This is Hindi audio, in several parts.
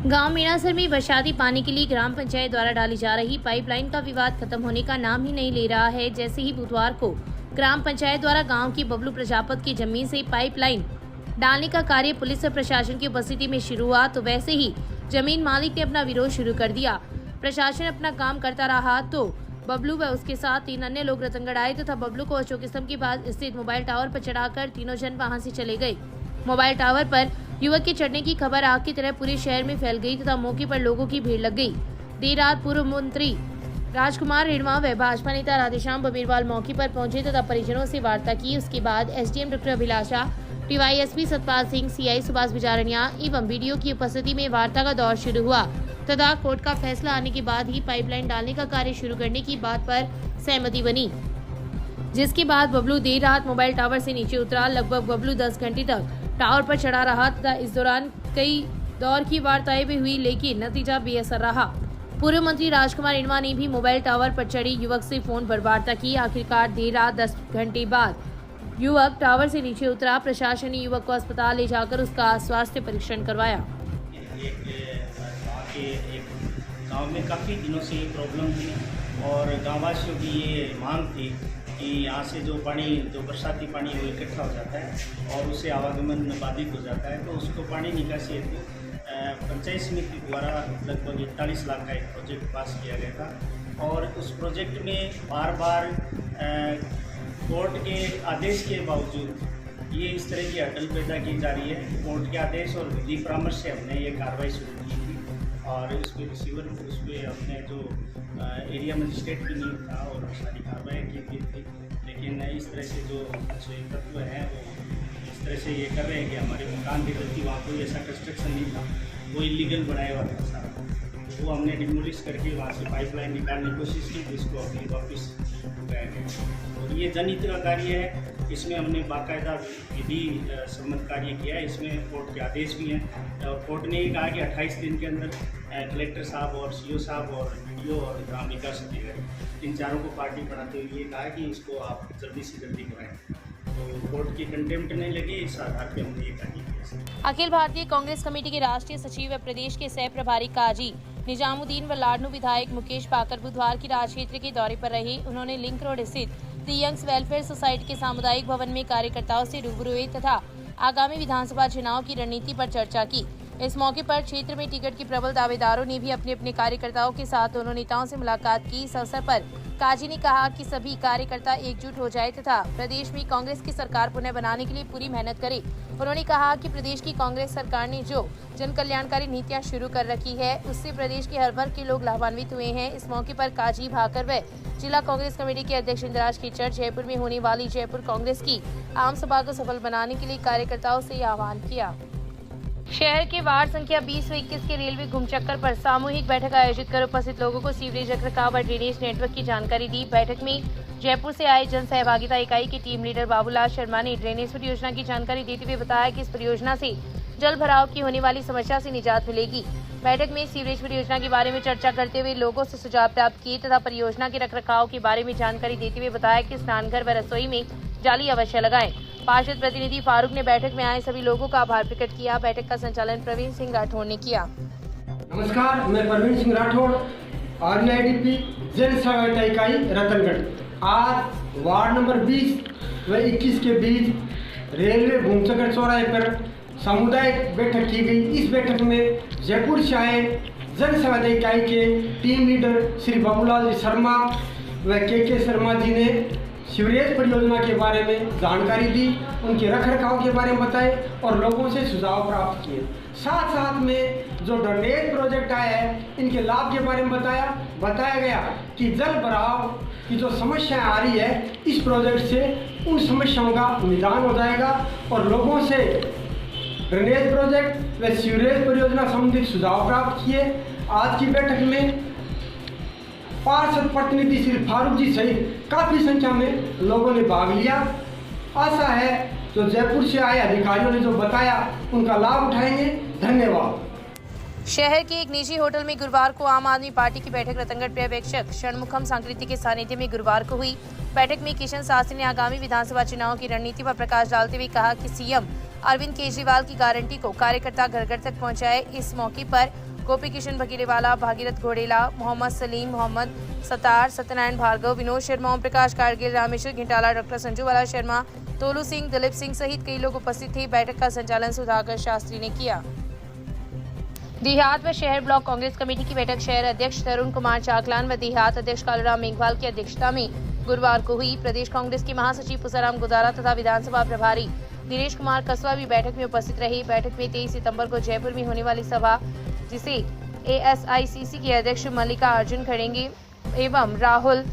गांव मीणासर में बरसाती पानी के लिए ग्राम पंचायत द्वारा डाली जा रही पाइपलाइन का विवाद खत्म होने का नाम ही नहीं ले रहा है। जैसे ही बुधवार को ग्राम पंचायत द्वारा गांव की बबलू प्रजापत की जमीन से पाइपलाइन डालने का कार्य पुलिस और प्रशासन की उपस्थिति में शुरू हुआ, तो वैसे ही जमीन मालिक ने अपना विरोध शुरू कर दिया। प्रशासन अपना काम करता रहा तो बबलू व उसके साथ 3 अन्य लोग रतनगढ़ आए तथा बबलू को अशोक स्तंभ के पास स्थित मोबाइल टावर पर चढ़ाकर तीनों जन वहां से चले गए। मोबाइल टावर पर युवक के चढ़ने की खबर आग की तरह पूरे शहर में फैल गई तथा मौके पर लोगों की भीड़ लग गई। देर रात पूर्व मंत्री राजकुमार रेणवा व भाजपा नेता राधेश्याम बबीरवाल मौके पर पहुंचे तथा परिजनों से वार्ता की। उसके बाद एसडीएम डॉक्टर अभिलाषा, डीवाईएसपी सतपाल सिंह, सीआई सुभाष बिजारनिया एवं बीडीओ की उपस्थिति में वार्ता का दौर शुरू हुआ तथा कोर्ट का फैसला आने के बाद ही पाइपलाइन डालने का कार्य शुरू करने की बात पर सहमति बनी, जिसके बाद बबलू देर रात मोबाइल टावर से नीचे उतरा। लगभग बबलू 10 घंटे तक टावर पर चढ़ा रहा तथा इस दौरान कई दौर की वार्ताएं भी हुई, लेकिन नतीजा बेअसर रहा। पूर्व मंत्री राजकुमार रेणवा ने भी मोबाइल टावर पर चढ़े युवक से फोन पर वार्ता की। आखिरकार देर रात 10 घंटे बाद युवक टावर से नीचे उतरा। प्रशासन ने युवक को अस्पताल ले जाकर उसका स्वास्थ्य परीक्षण करवाया। गांव में काफ़ी दिनों से ये प्रॉब्लम थी और गांववासियों की ये मांग थी कि यहाँ से जो बरसाती पानी वो इकट्ठा हो जाता है और उससे आवागमन बाधित हो जाता है, तो उसको पानी निकासी हेतु पंचायत समिति द्वारा लगभग 41 लाख का एक प्रोजेक्ट पास किया गया था। और उस प्रोजेक्ट में बार बार कोर्ट के आदेश के बावजूद ये इस तरह की अटल पैदा की जा रही है। कोर्ट के आदेश और विधि परामर्श से हमने ये कार्रवाई शुरू की थी और उसमें रिसीवर उसमें अपने जो एरिया मजिस्ट्रेट भी नहीं था और सारी कार्रवाई की थी, लेकिन इस तरह से जो तत्व हैं वो इस तरह से ये कर रहे हैं कि हमारे मकान की गलती, वहाँ कोई ऐसा कंस्ट्रक्शन नहीं था, वो इलीगल बनाया हुआ था सारा, वो हमने डिमोलिश करके वहाँ से पाइपलाइन निकालने की कोशिश की, जिसको अपनी वापस उठाया गया। और ये जनहित का कार्य है, इसमें हमने बाकायदा विधि सम्मत कार्य किया है। इसमें कोर्ट के आदेश भी हैं और कोर्ट ने ये कहा कि 28 दिन के अंदर कलेक्टर साहब और सीओ साहब और वीडियो और ग्राम विकास अधिकारी इन चारों को पार्टी बनाते हुए ये कहा कि इसको आप जल्दी से जल्दी कराएं, तो कोर्ट की कंटेम्प्ट नहीं लगी, इस आधार पर हमने ये कार्य किया। अखिल भारतीय कांग्रेस कमेटी के राष्ट्रीय सचिव व प्रदेश के सह प्रभारी काजी निजामुद्दीन व लाडनू विधायक मुकेश पाकर बुधवार की राज क्षेत्र के दौरे पर रहे। उन्होंने लिंक रोड स्थित द यंग्स वेलफेयर सोसाइटी के सामुदायिक भवन में कार्यकर्ताओं से रूबरू हुए तथा आगामी विधानसभा चुनाव की रणनीति पर चर्चा की। इस मौके पर क्षेत्र में टिकट के प्रबल दावेदारों ने भी अपने अपने कार्यकर्ताओं के साथ दोनों नेताओं से मुलाकात की। इस अवसर पर काजी ने कहा कि सभी कार्यकर्ता एकजुट हो जाए तथा प्रदेश में कांग्रेस की सरकार पुनः बनाने के लिए पूरी मेहनत करे। उन्होंने कहा कि प्रदेश की कांग्रेस सरकार ने जो जन कल्याणकारी नीतियां शुरू कर रखी है, उससे प्रदेश के हर वर्ग के लोग लाभान्वित हुए हैं। इस मौके पर काजी भाकर व जिला कांग्रेस कमेटी के अध्यक्ष इंद्राज खिचड़ जयपुर में होने वाली जयपुर कांग्रेस की आम सभा को सफल बनाने के लिए कार्यकर्ताओं से आह्वान किया। शहर के वार्ड संख्या 20 व 21 के रेलवे घुमचक्कर पर सामूहिक बैठक आयोजित कर उपस्थित लोगों को सीवरेज रखरखाव व ड्रेनेज नेटवर्क की जानकारी दी। बैठक में जयपुर से आए जन सहभागिता इकाई के टीम लीडर बाबूलाल शर्मा ने ड्रेनेज परियोजना की जानकारी देते हुए बताया कि इस परियोजना से जल भराव की होने वाली समस्या से निजात मिलेगी। बैठक में सीवरेज परियोजना के बारे में चर्चा करते हुए लोगों से सुझाव प्राप्त किए तथा परियोजना के रखरखाव के बारे में जानकारी देते हुए बताया कि स्नानघर व रसोई में जाली अवश्य लगाएं। पार्षद प्रतिनिधि फारूक ने बैठक में आए सभी लोगों का आभार प्रकट किया। बैठक का संचालन प्रवीण सिंह राठौड़ ने किया। नमस्कार, मैं प्रवीण सिंह राठौड़, RIDP जन सहायता इकाई रतनगढ़। आज वार्ड नंबर 20 व 21 के बीच रेलवे घुमचक्कर चौराहे पर सामुदायिक बैठक की गई। इस बैठक में जयपुर से आए जन सहायता इकाई के टीम लीडर श्री बाबूलाल शर्मा व के शर्मा जी ने सीवरेज परियोजना के बारे में जानकारी दी, उनके रखरखाव के बारे में बताए और लोगों से सुझाव प्राप्त किए। साथ साथ में जो ड्रेनेज प्रोजेक्ट आया है, इनके लाभ के बारे में बताया गया कि जल भराव की जो समस्याएं आ रही है, इस प्रोजेक्ट से उन समस्याओं का निदान हो जाएगा और लोगों से ड्रेनेज प्रोजेक्ट व सीवरेज परियोजना संबंधित सुझाव प्राप्त किए। आज की बैठक में पार्षद प्रतिनिधि श्री फारूक जी सहित काफ़ी संख्या में लोगों ने भाग लिया। आशा है जो जयपुर से आए अधिकारियों ने जो बताया उनका लाभ उठाएंगे। धन्यवाद। शहर के एक निजी होटल में गुरुवार को आम आदमी पार्टी की बैठक रतनगढ़ पर्यवेक्षक षणमुखम सांकृति के सानिध्य में गुरुवार को हुई। बैठक में किशन शास्त्री ने आगामी विधानसभा चुनाव की रणनीति पर प्रकाश डालते हुए कहा कि सीएम अरविंद केजरीवाल की गारंटी को कार्यकर्ता घर घर तक पहुंचाए। इस मौके पर गोपी किशन भकीरेवाला, भागीरथ घोड़ेला, मोहम्मद सलीम, मोहम्मद सतार, सत्यनारायण भार्गव, विनोद शर्मा, ओम प्रकाश कारगिल, रामेश्वर घिटाला, डॉक्टर संजूवाला शर्मा, तोलू सिंह, दिलीप सिंह सहित कई लोग उपस्थित थे। बैठक का संचालन सुधाकर शास्त्री ने किया। देहात व शहर ब्लॉक कांग्रेस कमेटी की बैठक शहर अध्यक्ष तरुण कुमार चाकलान व देहात अध्यक्ष कालूराम मेघवाल की अध्यक्षता में गुरुवार को हुई। प्रदेश कांग्रेस के महासचिव पुसाराम गुदारा तथा विधानसभा प्रभारी दिनेश कुमार कसवा भी बैठक में उपस्थित रहे। बैठक में 23 सितंबर को जयपुर में होने वाली सभा, जिसे ASICC के अध्यक्ष मल्लिका अर्जुन खड़ेंगे एवं राहुल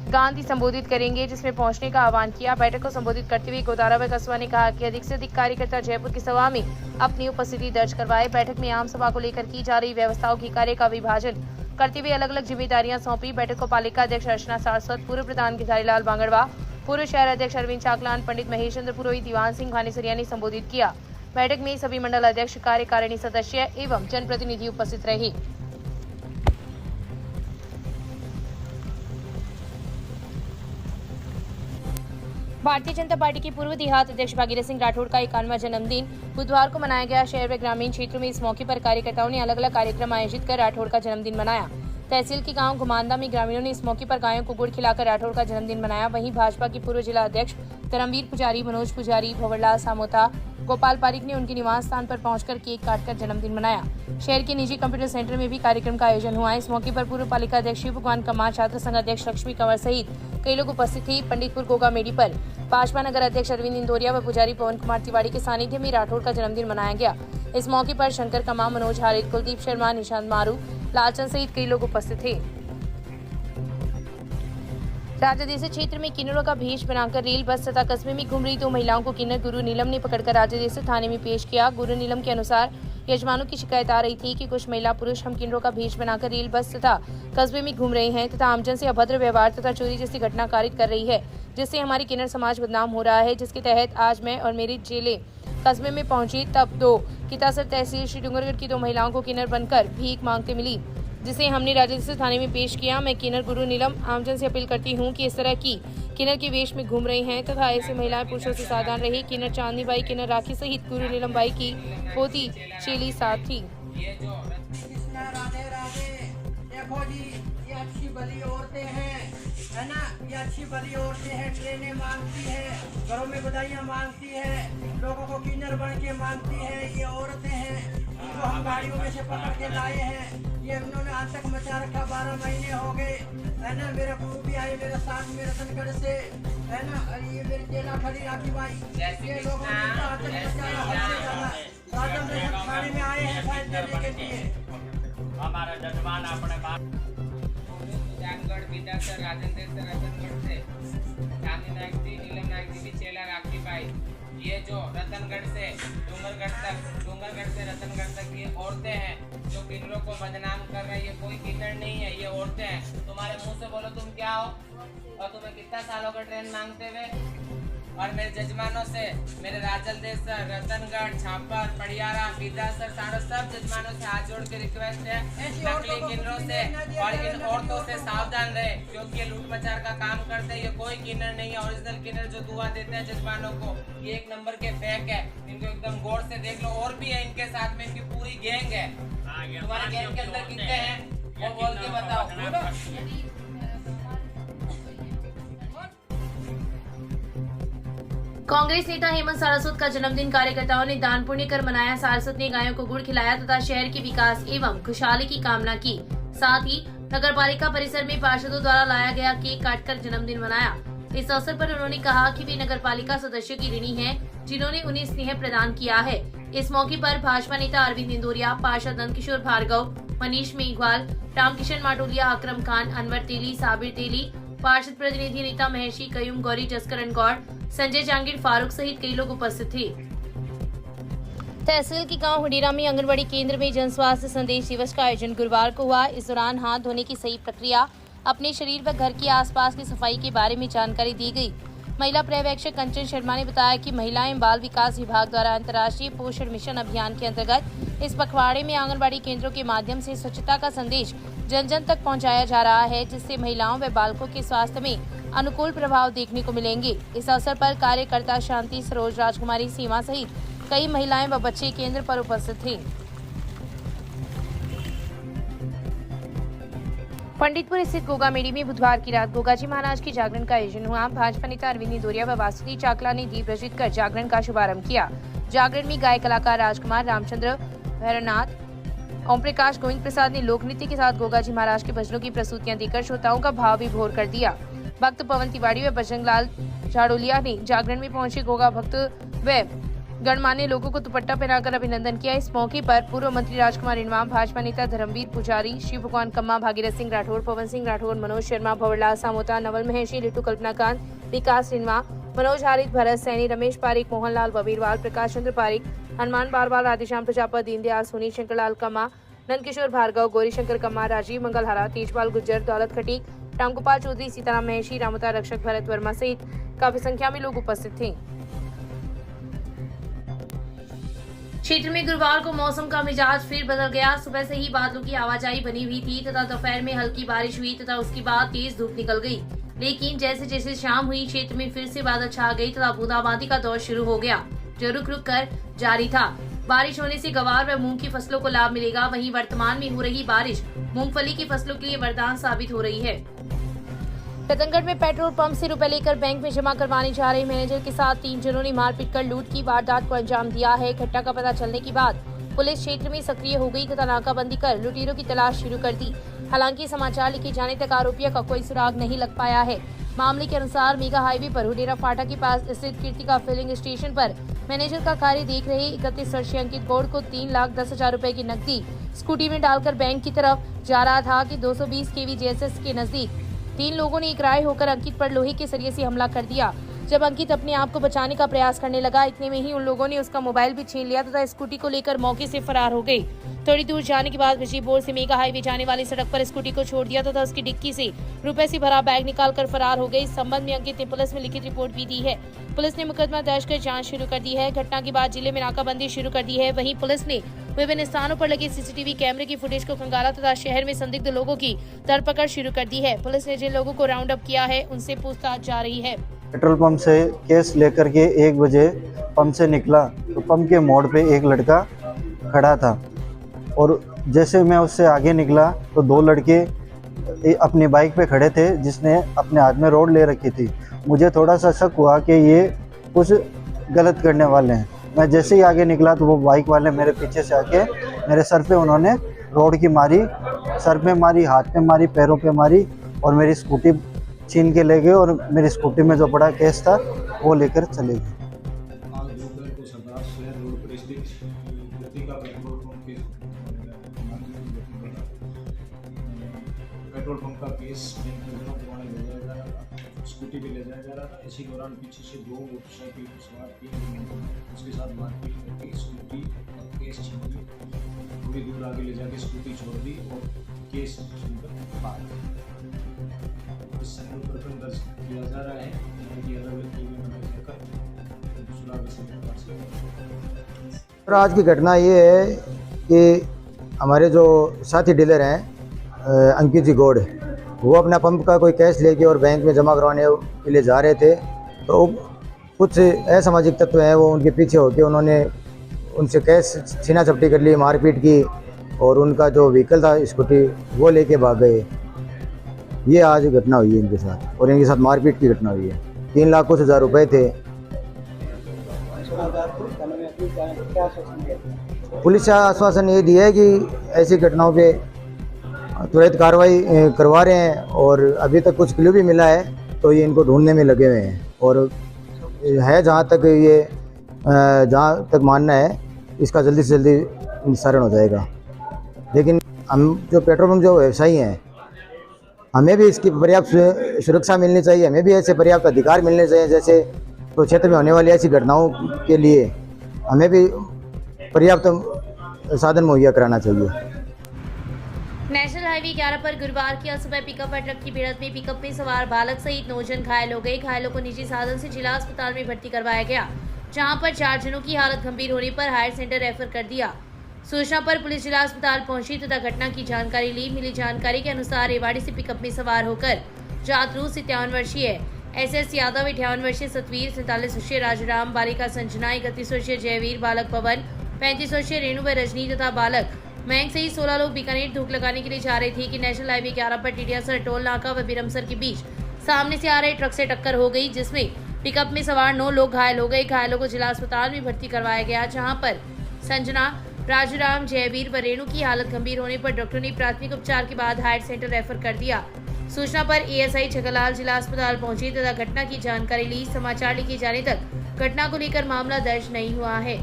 गांधी संबोधित करेंगे, जिसमें पहुंचने का आह्वान किया। बैठक को संबोधित करते हुए गोदारा व कस्बा ने कहा कि अधिक से अधिक कार्यकर्ता जयपुर की सभा में अपनी उपस्थिति दर्ज करवाए। बैठक में आम सभा को लेकर की जा रही व्यवस्थाओं की कार्य का विभाजन करते हुए अलग अलग जिम्मेदारियां सौंपी। बैठक को पालिका अध्यक्ष अर्चना सारस्वत, पूर्व प्रधान गिरधारीलाल बांगड़वा, पूर्व शहर अध्यक्ष अरविंद चाकलान, पंडित महेश चंद्र पुरोहित, दीवान सिंह भानेसरिया ने संबोधित किया। बैठक में सभी मंडल अध्यक्ष, कार्यकारिणी सदस्य एवं जनप्रतिनिधि उपस्थित रहे। भारतीय जनता पार्टी के पूर्व देहात अध्यक्ष भागीरथ सिंह राठौड़ का 51वां जन्मदिन बुधवार को मनाया गया। शहर व ग्रामीण क्षेत्रों में इस मौके पर कार्यकर्ताओं ने अलग अलग कार्यक्रम आयोजित कर राठौड़ का जन्मदिन मनाया। तहसील के गांव घुमांदा में ग्रामीणों ने इस मौके पर गायों को गुड़ खिलाकर राठौड़ का जन्मदिन मनाया। वहीं भाजपा के पूर्व जिला अध्यक्ष धर्मवीर पुजारी, मनोज पुजारी, भंवरलाल सामोता, गोपाल पारिक ने उनके निवास स्थान पर पहुंचकर केक काटकर जन्मदिन मनाया। शहर के निजी कंप्यूटर सेंटर में भी कार्यक्रम का आयोजन हुआ। इस मौके पर पूर्व पालिका अध्यक्ष शिव भगवान कमार, छात्र संघ अध्यक्ष लक्ष्मी कंवर सहित कई लोग उपस्थित थे। पंडितपुर गोगा मेडी पर भाजपा नगर अध्यक्ष अरविंद इंदौरिया व पुजारी पवन कुमार तिवारी के सानिध्य में राठौड़ का जन्मदिन मनाया गया। इस मौके पर शंकर कमा, मनोज हारित, कुलदीप शर्मा, निशांत मारू, लालचंद सहित कई लोग उपस्थित थे। राजादेसी क्षेत्र में किन्नरों का भेष बनाकर रेल बस तथा कस्बे में घूम रही 2 महिलाओं को किन्नर गुरु नीलम ने पकड़कर राजादेसी थाने में पेश किया। गुरु नीलम के अनुसार यजमानों की शिकायत आ रही थी कि कुछ महिला पुरुष हम किन्नरों का भेष बनाकर रेल बस तथा कस्बे में घूम रहे हैं तथा आमजन से अभद्र व्यवहार तथा चोरी जैसी घटना कारित कर रही है, जिससे हमारी किन्नर समाज बदनाम हो रहा है। जिसके तहत आज मैं और मेरी चेले कस्बे में पहुंची, तब 2 कितासर तहसील श्री डूंगरगढ़ की 2 महिलाओं को किन्नर बनकर भीख मांगते मिली, जिसे हमने राजादेसी थाने में पेश किया। मैं किन्नर गुरु नीलम आमजन से अपील करती हूं कि इस तरह की किन्नर के वेश में घूम रही हैं तथा ऐसे महिलाएं पुरुषों से सावधान रहे। किन्नर चांदनी बाई, किन्नर राखी सहित गुरु नीलम बाई की पोती चेली साथ थी। देखो जी, ये अच्छी भली औरतें हैं, है ना, ये अच्छी भली औरतें हैं, ट्रेनें मांगती है, घरों में बधाइयाँ मांगती है, लोगों को किन्नर बन के मांगती है। ये औरतें हैं, इनको हम गाड़ियों में से पकड़ के लाए हैं। ये उन्होंने आज तक मचा रखा, 12 महीने हो गए, है ना। मेरा गुरु भी आए मेरे साथ में रतनगढ़ से, है ना। ये मेरी चेला खड़ी राखी बाई, ये लोगों ने आज तक मचाया हमसे ज्यादा। राजा थाने में आए हैं फैसले लेने के लिए। हमारा जजमान अपने बात जामगढ़ विधानसभा राजेंद्र से रतनगढ़ से चांदी नायक जी, नीलम नायक जी की चेला राखी बाई, ये जो रतनगढ़ से डूंगरगढ़ से रतनगढ़ तक ये औरतें हैं जो किन्नरों को बदनाम कर रहे हैं। ये कोई किन्नर नहीं है, ये औरतें हैं। तुम्हारे मुंह से बोलो तुम क्या हो और तुम्हें कितना सालों का ट्रेन मांगते हुए। और मेरे जजमानों से, मेरे राजल देश सर, रतनगढ़, छापर, पड़ियारा, विद्यासर, सारा सब जजमानों से हाथ जोड़ के रिक्वेस्ट है, नकली किन्नरों से और इन औरतों से सावधान रहे, क्योंकि ये लूट मचार का काम करते हैं। ये कोई किन्नर नहीं है। ओरिजिनल किन्नर जो दुआ देते हैं जजमानों को, ये 1 नंबर के फेक है। इनको एकदम गौर से देख लो। और भी है इनके साथ में, इनकी पूरी गैंग है। तुम्हारे गैंग के अंदर कितने हैं वो बोल के बताओ। कांग्रेस नेता हेमंत सारस्वत का जन्मदिन कार्यकर्ताओं ने दान पुण्य कर मनाया। सारस्वत ने गायों को गुड़ खिलाया तथा शहर के विकास एवं खुशहाली की कामना की। साथ ही नगरपालिका परिसर में पार्षदों द्वारा लाया गया केक काटकर जन्मदिन मनाया। इस अवसर पर उन्होंने कहा कि वे नगरपालिका सदस्यों की ऋणी हैं, जिन्होंने उन्हें स्नेह प्रदान किया है। इस मौके पर भाजपा नेता अरविंद इंदौरिया, पार्षद नंदकिशोर भार्गव, मनीष मेघवाल, रामकिशन माटोलिया, अकरम खान, अनवर तेली, साबिर तेली, पार्षद प्रतिनिधि नेता महेशी कयूम, गौरी जसकरण गौड़, संजय जांगीर, फारूक सहित कई लोग उपस्थित थे। तहसील के गांव हुडीरा में आंगनबाड़ी केंद्र में जन स्वास्थ्य संदेश दिवस का आयोजन गुरुवार को हुआ। इस दौरान हाथ धोने की सही प्रक्रिया, अपने शरीर व घर के आसपास की सफाई के बारे में जानकारी दी गई। महिला पर्यवेक्षक कंचन शर्मा ने बताया कि महिला एवं बाल विकास विभाग द्वारा अंतर्राष्ट्रीय पोषण मिशन अभियान के अंतर्गत इस पखवाड़े में आंगनबाड़ी केंद्रों के माध्यम से स्वच्छता का संदेश जन जन तक पहुंचाया जा रहा है, जिससे महिलाओं व बालकों के स्वास्थ्य में अनुकूल प्रभाव देखने को मिलेंगे। इस अवसर पर कार्यकर्ता शांति, सरोज, राजकुमारी, सीमा सहित कई महिलाएं व बच्चे केंद्र पर उपस्थित थे। पंडितपुर स्थित गोगा मेड़ी में बुधवार की रात गोगा जी महाराज की जागरण का आयोजन हुआ। भाजपा नेता अरविंद निदोरिया व वासुदेव चाकला ने दीप प्रज्वलित कर जागरण का शुभारंभ किया। जागरण में गायक कलाकार राजकुमार, रामचंद्र, भैरवनाथ, ओम प्रकाश, गोविंद प्रसाद ने लोक नृत्य के साथ गोगा जी महाराज के भजनों की प्रस्तुतियां देकर श्रोताओं का भाव विभोर कर दिया। भक्त पवन तिवारी व बजरंगलाल झाड़ोलिया ने जागरण में पहुंचे गोगा भक्त व गणमान्य लोगों को दुपट्टा पहनाकर अभिनंदन किया। इस मौके पर पूर्व मंत्री राजकुमार इनवाम, भाजपा नेता धर्मवीर पुजारी, शिव भगवान कम्मा, भागीरथ सिंह राठौर, पवन सिंह राठौर, मनोज शर्मा, भंवरलाल सामोता, नवल महेशी, लिट्टू कल्पनाकांत, विकास सिन्हा, मनोज हारित, भरत सैनी, रमेश पारिक, मोहनलाल बबीरवाल, प्रकाश चंद्र पारिक, हनुमान बारवाल, राधेश्याम प्रजापत, दीनदयाल सोनी, शंकरलाल कम्मा, नंदकिशोर भार्गव, गौरी शंकर कम्मा, राजीव मंगलहारा, तेजपाल गुज्जर, दौलत खटीक, रामगोपाल चौधरी, सीताराम महेशी, रामोता रक्षक, भरत वर्मा सहित काफी संख्या में लोग उपस्थित थे। क्षेत्र में गुरुवार को मौसम का मिजाज फिर बदल गया। सुबह से ही बादलों की आवाजाही बनी हुई थी तथा दोपहर में हल्की बारिश हुई तथा उसके बाद तेज धूप निकल गई। लेकिन जैसे जैसे शाम हुई, क्षेत्र में फिर से बादल छा गई तथा बूंदाबांदी का दौर शुरू हो गया, जो रुक रुक कर जारी था। बारिश होने से गवार व मूंग की फसलों को लाभ मिलेगा। वहीं वर्तमान में हो रही बारिश मूंगफली की फसलों के लिए वरदान साबित हो रही है। रतनगढ़ में पेट्रोल पंप से रुपए लेकर बैंक में जमा करवाने जा रहे मैनेजर के साथ 3 जनों ने मारपीट कर लूट की वारदात को अंजाम दिया है। घटना का पता चलने के बाद पुलिस क्षेत्र में सक्रिय हो गई तथा नाकाबंदी कर लुटेरों की तलाश शुरू कर दी। हालांकि समाचार लिखे जाने तक आरोपियों का कोई सुराग नहीं लग पाया है। मामले के अनुसार मेगा हाईवे पर हुडेरा फाटा के पास स्थित कीर्तिका फिलिंग स्टेशन पर मैनेजर का कार्य देख रहे 31 वर्षीय अंकित गौड़ को 3,10,000 रुपए की नकदी स्कूटी में डालकर बैंक की तरफ जा रहा था कि 220 केवी जेएसएस के नजदीक 3 लोगों ने इकरार होकर अंकित पर लोहे के सरिये से हमला कर दिया। जब अंकित अपने आप को बचाने का प्रयास करने लगा, इतने में ही उन लोगों ने उसका मोबाइल भी छीन लिया तथा स्कूटी को लेकर मौके से फरार हो गए। थोड़ी दूर जाने के बाद बिजली बोर्ड से मेगा हाईवे जाने वाली सड़क पर स्कूटी को छोड़ दिया तथा उसकी डिक्की से रुपए से भरा बैग निकालकर फरार हो गए। इस संबंध में अंकित ने पुलिस में लिखित रिपोर्ट भी दी है। पुलिस ने मुकदमा दर्ज कर जाँच शुरू कर दी है। घटना के बाद जिले में नाकाबंदी शुरू कर दी है। वहीं पुलिस ने विभिन्न स्थानों पर लगे सीसीटीवी कैमरे की फुटेज को खंगाला तथा शहर में संदिग्ध लोगों की धरपकड़ शुरू कर दी है। पुलिस ने जिन लोगों को राउंड अप किया है उनसे पूछताछ जा रही है। पेट्रोल पंप से केस लेकर के 1 बजे पंप से निकला तो पंप के मोड़ पे एक लड़का खड़ा था और जैसे मैं उससे आगे निकला तो 2 लड़के अपनी बाइक पे खड़े थे जिसने अपने हाथ में रॉड ले रखी थी। मुझे थोड़ा सा शक हुआ कि ये कुछ गलत करने वाले हैं। मैं जैसे ही आगे निकला तो वो बाइक वाले मेरे पीछे से आके मेरे सर पे उन्होंने रॉड की मारी, सर पे मारी, हाथ पे मारी, पैरों पे मारी और मेरी स्कूटी छीन के ले गए और मेरी स्कूटी में जो बड़ा केस था वो लेकर चले गए। आज दोपहर को सरदार शहर रोड पर स्थित कीर्तिका पेट्रोल पंप के पेट्रोल पंप का केस बैंक में जमा करवाने ले जाया जा रहा था। स्कूटी भी ले जाया जा रहा था। इसी दौरान पीछे से 2 मोटरसाइकिल पर सवार 3 लोग उसके साथ मारपीट करके स्कूटी और केस छीन ली। थोड़ी दूर आगे ले जाके स्कूटी छोड़ दी और केस छीनकर भाग गए। इस समय प्रकरण दर्ज किया जा रहा है कि अलग-अलग टीमें बनाकर आज की घटना ये है कि हमारे जो साथी डीलर हैं अंकित जी गौड़, वो अपना पंप का कोई कैश लेके और बैंक में जमा करवाने के लिए जा रहे थे तो कुछ असामाजिक तत्व हैं वो उनके पीछे होकर उन्होंने उनसे कैश छीना झपटी कर ली, मारपीट की और उनका जो व्हीकल था स्कूटी वो लेके भाग गए। ये आज घटना हुई है इनके साथ और इनके साथ मारपीट की घटना हुई है। 3,00,000 रुपए थे। पुलिस से आश्वासन ये दिया है कि ऐसी घटनाओं पे तुरंत कार्रवाई करवा रहे हैं और अभी तक कुछ क्लू भी मिला है तो ये इनको ढूंढने में लगे हुए हैं और है जहाँ तक मानना है इसका जल्दी से जल्दी निस्तारण हो जाएगा। लेकिन हम जो पेट्रोल पंप जो व्यवसायी हैं हमें भी इसकी पर्याप्त सुरक्षा मिलनी चाहिए, हमें भी ऐसे पर्याप्त अधिकार मिलने चाहिए जैसे तो क्षेत्र में होने वाली ऐसी घटनाओं के लिए हमें भी पर्याप्त साधन मुहैया कराना चाहिए। नेशनल हाईवे 11 पर गुरुवार की सुबह पिकअप व ट्रक की भिड़ंत में पिकअप में सवार बालक सहित 9 जन घायल हो गए। घायलों को निजी साधन से जिला अस्पताल में भर्ती करवाया गया, जहां पर 4 जनों की हालत गंभीर होने पर हायर सेंटर रेफर कर दिया। सूचना पर पुलिस जिला अस्पताल पहुंची तथा घटना की जानकारी ली। मिली जानकारी के अनुसार रेवाड़ी से पिकअप में सवार होकर जातरू 57 वर्षीय SS यादव, 58 वर्षीय सतवीर, 47 वर्षीय राजूराम, बालिका संजना, 31 वर्षीय जयवीर, बालक पवन, 35 वर्षीय रेणु व रजनी तथा बालक मयंक सहित 16 लोग बीकानेर धूप लगाने के लिए जा रहे थे कि नेशनल हाईवे 11 पर टिडियासर टोल नाका व बिरमसर के बीच सामने से आ रहे ट्रक से टक्कर हो गई, जिसमें पिकअप में सवार 9 लोग घायल हो गए। घायलों को जिला अस्पताल में भर्ती करवाया गया, जहां पर संजना, राजूराम, जयवीर व रेणु की हालत गंभीर होने पर डॉक्टर ने प्राथमिक उपचार के बाद हायर सेंटर रेफर कर दिया। सूचना पर ASI छगनलाल जिला अस्पताल पहुंचे तथा घटना की जानकारी ली। समाचार लिखे जाने तक घटना को लेकर मामला दर्ज नहीं हुआ है।